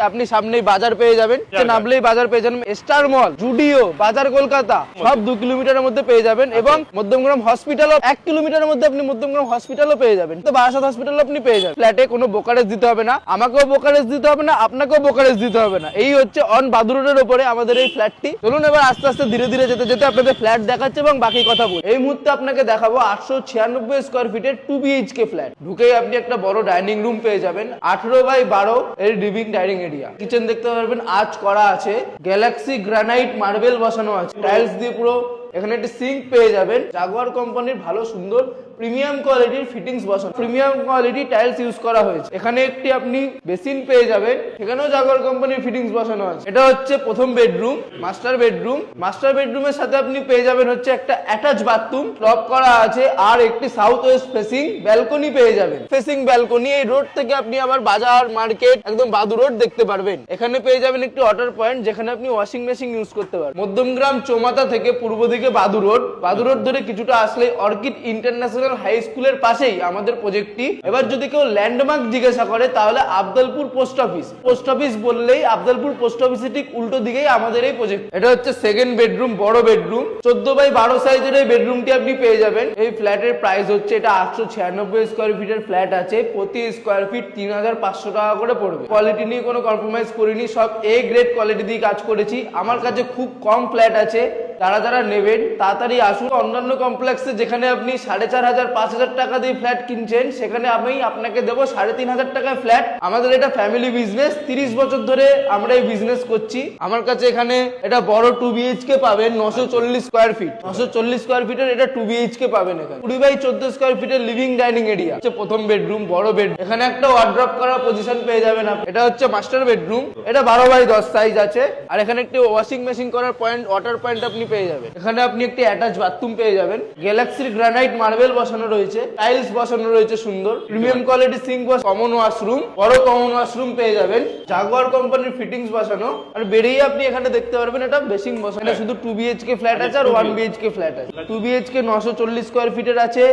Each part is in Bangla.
আপনি সামনেই বাজার পেয়ে যাবেন, নামলেই বাজার পেয়ে যাবেন। স্টার মল, জুডিও, বাজার কলকাতা সব 2 কিলোমিটারের মধ্যে পেয়ে যাবেন। এবং মধ্যমগ্রাম হসপিটালও 1 কিলোমিটারের মধ্যে আপনি মধ্যমগ্রাম হসপিটালও পেয়ে যাবেন। তো বারাসাত হসপিটালও আপনি পেয়ে যাবেন। ফ্ল্যাটে কোনো ব্রোকারেজ দিতে হবে না, আমাকেও ব্রোকারেজ দিতে হবে না, আপনাকেও ব্রোকারেজ দিতে হবে না। এই হচ্ছে অন বাদু রোডের উপরে আমাদের এই ফ্ল্যাটটি। চলুন এবার আস্তে আস্তে ধীরে ধীরে যেতে যেতে আপনাদের ফ্ল্যাট দেখাচ্ছে এবং বাকি কথা বলি। এই মুহূর্তে আপনাকে দেখাবো 896 স্কয়ার ফিটের 2 বিএইচকে ফ্ল্যাট। ঢুকেই আপনি একটা বড় ডাইনিং রুম পেয়ে যাবেন, 18x12 এর লিভিং ডাইনিং এরিয়া। কিচেন দেখতে পারবেন, আঁচ করা আছে, গ্যালাক্সি গ্রানাইট মার্বেল বসানো আছে, টাইলস দিয়ে পুরো। এখানে একটি সিঙ্ক পেয়ে যাবেন, জাগুয়ার কোম্পানির ভালো সুন্দর প্রিমিয়াম কোয়ালিটির ফিটিংস বসানো, প্রিমিয়াম কোয়ালিটি টাইলস ইউজ করা হয়েছে। এখানে একটি আপনি বেসিন পেয়ে যাবেন, এখানেও জাগুয়ার কোম্পানির ফিটিংস বসানো আছে। এটা হচ্ছে প্রথম বেডরুম, মাস্টার বেডরুম। মাস্টার বেডরুমের সাথে আপনি পেয়ে যাবেন হচ্ছে একটা অ্যাটাচ বাথরুম, টপ করা আছে, আর একটি সাউথ ওয়েস্ট ফেসিং ব্যালকনি পেয়ে যাবেন। ফেসিং ব্যালকনি, এই রোড থেকে আপনি আবার বাজার, মার্কেট, একদম বাদু রোড দেখতে পারবেন। এখানে পেয়ে যাবেন একটি ওয়াটার পয়েন্ট, যেখানে আপনি ওয়াশিং মেশিন ইউজ করতে পারবেন। মধ্যমগ্রাম চৌমাথা থেকে পূর্ব দিকে বাদু রোড ধরে কিছুটা আসলে অর্কিড ইন্টারন্যাশনাল হাই স্কুলের পাশেই আমাদের প্রজেক্টটি। এবার যদি কেউ ল্যান্ডমার্ক জিজ্ঞাসা করে তাহলে Abdalpur post office. Post office বললেই আবদালপুর পোস্ট অফিসের ঠিক উল্টো দিকেই আমাদের এই প্রজেক্ট। এটা হচ্ছে সেকেন্ড বেডরুম, বড় বেডরুম, 14x12 সাইজের এই বেডরুমটি আপনি পেয়ে যাবেন। এই ফ্ল্যাটের প্রাইস হচ্ছে, এটা 896 স্কয়ার ফিটের ফ্ল্যাট আছে, প্রতি স্কয়ার ফিট 3500 টাকা করে পড়বে। কোয়ালিটি নিয়ে কোনো কম্প্রোমাইজ করিনি, সব এ গ্রেড কোয়ালিটি দিয়ে কাজ করেছি। আমার কাছে খুব কম ফ্ল্যাট আছে, যারা নেবেন তাড়াতাড়ি আসুন। অন্যান্য কমপ্লেক্সে যেখানে আপনি 4500 5000 টাকা দিয়ে ফ্ল্যাট কিনছেন, সেখানে আমি আপনাকে দেবো 3500 টাকায় ফ্ল্যাট। আমাদের এটা ফ্যামিলি বিজনেস, 30 বছর ধরে আমরা এই বিজনেস করছি। আমার কাছে এখানে এটা বড় 2 বিএইচকে পাবেন, 940 স্কয়ার ফিট, 940 স্কয়ার ফিটের এটা 2 বিএইচকে পাবেন। এখানে 20x14 স্কয়ার ফিটের লিভিং ডাইনিং এরিয়া হচ্ছে প্রথম বেডরুম, বড় বেডরুম। এখানে একটা ওয়ার্ড্রপ করার পজিশন পেয়ে যাবেন আপনি। এটা হচ্ছে মাস্টার বেডরুম, এটা 12x10 সাইজ আছে, আর এখানে একটি ওয়াশিং মেশিন করার পয়েন্ট, ওয়াটার পয়েন্ট আপনি পেয়ে যাবেন। এখানে আপনি একটি অ্যাটাচ বাথরুম পেয়ে যাবেন, গ্যালাক্সির গ্রানাইট মার্বেল বসানো রয়েছে, টাইলস বসানো রয়েছে সুন্দর, premium quality sink, common washroom, বড় কমন ওয়াশরুম পেয়ে যাবেন, জাগুয়ার কোম্পানির ফিটিংস বসানো। আর বেরিয়ে আপনি এখানে দেখতে পারবেন এটা বেসিং বসানো। এটা শুধু 2 বিএইচকে ফ্ল্যাট আছে আর 1 বিএইচকে ফ্ল্যাট আছে। 2 বিএইচকে 940 স্কয়ার ফিটের আছে,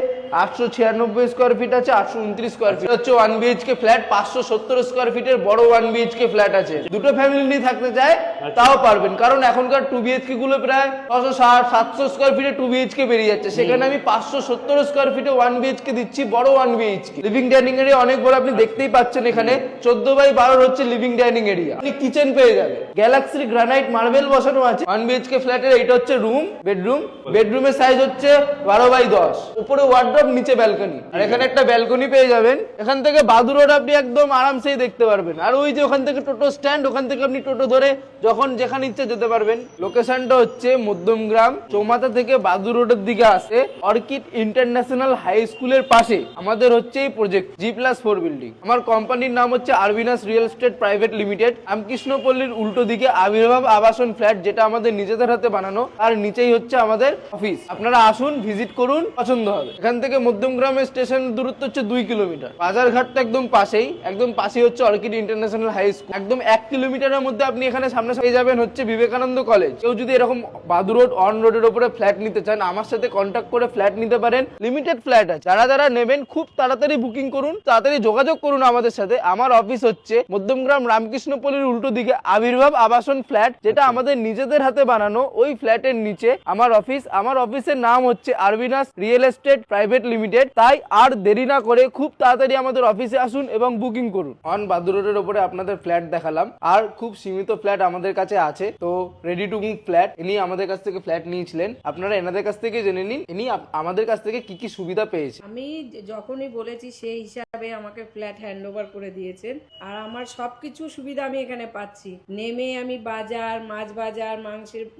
896 স্কয়ার ফিট আছে, 829 স্কয়ার ফিট হচ্ছে 1 বিএইচকে ফ্ল্যাট, 570 স্কয়ার ফিটের বড় 1 বিএইচকে ফ্ল্যাট আছে। দুটো ফ্যামিলি নিয়ে থাকতে চায় তাও পারবেন, কারণ এখনকার 2 বিএইচকে গুলো প্রায় 660 700 স্কয়ার ফিটে 2 বিএইচকে বেরিয়ে যাচ্ছে। সেখানে আমি 570 স্কয়ার ফিটে 1 বিএইচকে দিচ্ছি, বড় 1 বিএইচকে। লিভিং ডাইনিং এরিয়া অনেক বড়, আপনি দেখতেই পাচ্ছেন। এখানে 14x12 হচ্ছে লিভিং ডাইনিং এরিয়া। আপনি কিচেন পেয়ে যাবেন, গ্যালাক্সির গ্রানাইট মার্বেল বসানো আছে। 1 বিএইচকে ফ্ল্যাটের এইটা হচ্ছে রুম, বেডরুম। বেডরুমের সাইজ হচ্ছে 12x10, উপরে ওয়ার্ড্রপ, নিচে ব্যালকনি। আর এখানে একটা ব্যালকনি পেয়ে যাবেন। এখান থেকে বাদু রোড আপনি একদম আরামসেই দেখতে পারবেন। আর ওই যে ওখান থেকে টোটো স্ট্যান্ড, ওখান থেকে আপনি টোটো ধরে যখন যেখানে ইচ্ছে যেতে পারবেন। লোকেশনটা হচ্ছে মধ্যমগ্রাম চৌমাথা থেকে বাদু রোডের দিকে আসে অর্কিড ইন্টারন্যাশনাল হাই স্কুলের পাশে আমাদের হচ্ছে এই প্রজেক্ট, G+4 বিল্ডিং। আমার কোম্পানির নাম হচ্ছে আরবিনাস রিয়েল এস্টেট প্রাইভেট লিমিটেড। রামকৃষ্ণপল্লীর উল্টো দিকে আবির্ভাব আবাসন ফ্ল্যাট, যেটা আমাদের নিজেদের হাতে বানানো, আর নিচেই হচ্ছে আমাদের অফিস। আপনারা আসুন, ভিজিট করুন, পছন্দ হবে। এখান থেকে মধ্যমগ্রামের স্টেশন দূরত্ব হচ্ছে 2 কিলোমিটার। বাজারঘাটটা একদম পাশেই, একদম পাশেই হচ্ছে অর্কিড ইন্টারন্যাশনাল হাই স্কুল। একদম 1 কিলোমিটারের মধ্যে আপনি এখানে সামনে পেয়ে যাবেন হচ্ছে বিবেকানন্দ কলেজ। কেউ যদি এরকম বাদু রোড অন রোডের উপরে ফ্ল্যাট নিতে চান, আমার সাথে কন্ট্যাক্ট করে ফ্ল্যাট নিতে পারেন। লিমিটেড ফ্ল্যাট আছে, যারা নেবেন খুব তাড়াতাড়ি বুকিং করুন, তাড়াতাড়ি যোগাযোগ করুন আমাদের সাথে। আমার অফিস হচ্ছে মধ্যমগ্রাম রামকৃষ্ণপল্লীর উল্টো দিকে আবির্ভাব আবাসন ফ্ল্যাট, যেটা আমাদের নিজেদের হাতে বানানো। ওই ফ্ল্যাটের নিচে আমার অফিস। আমার অফিসের নাম হচ্ছে আরবিনাস রিয়েল এস্টেট প্রাইভেট লিমিটেড। তাই আর দেরি না করে খুব তাড়াতাড়ি আমাদের অফিসে আসুন এবং বুকিং করুন। অন বাদু রোডের উপরে আপনাদের ফ্ল্যাট দেখালাম, আর খুব সীমিত ফ্ল্যাট আমাদের কাছে আছে। তো রেডি টু মুভ ফ্ল্যাট, ইনি আমাদের কাছ থেকে ফ্ল্যাট নিয়েছিলেন। আপনারা এনাদের কাছ থেকে জেনে নিন ইনি আমাদের কাছ থেকে কি কি সুবিধা পেয়েছে। আমি যখনই বলেছি সেই হিসাবে আমাকে ফ্ল্যাট হ্যান্ড ওভার করে দিয়েছেন, আর আমার সবকিছু সুবিধা আমি এখানে পাচ্ছি। নেমে আমি বাজার, মাছ বাজার,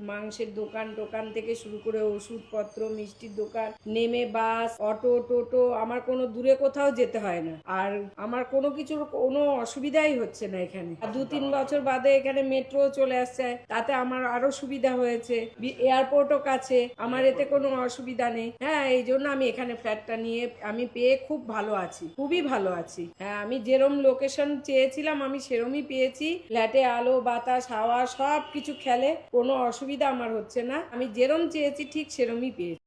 মাংসের দোকান থেকে শুরু করে ওষুধপত্র, মিষ্টির দোকান, নেমে বাস, অটো, টোটো, আমার কোনো দূরে কোথাও যেতে হয় না। আর আমার কোনো কিছুর কোনো অসুবিধাই হচ্ছে না এখানে। 2-3 বছর বাদে এখানে মেট্রো চলে আসছে, তাতে আমার আরো সুবিধা হয়েছে। এয়ারপোর্টও কাছে, আমার এতে কোনো অসুবিধা নেই। হ্যাঁ, এই জন্য আমি এখানে ফ্ল্যাটটা নিয়ে আমি পেয়ে খুব ভালো আছি, খুবই ভালো আছি। হ্যাঁ, আমি যেরম লোকেশন চেয়েছিলাম আমি সেরমই পেয়েছি। ফ্ল্যাটে আলো, বাতাস, হাওয়া সব কিছু খেলে, কোনো অসুবিধা আমার হচ্ছে না। আমি যেরম চেয়েছি ঠিক সেরমই পেয়েছি।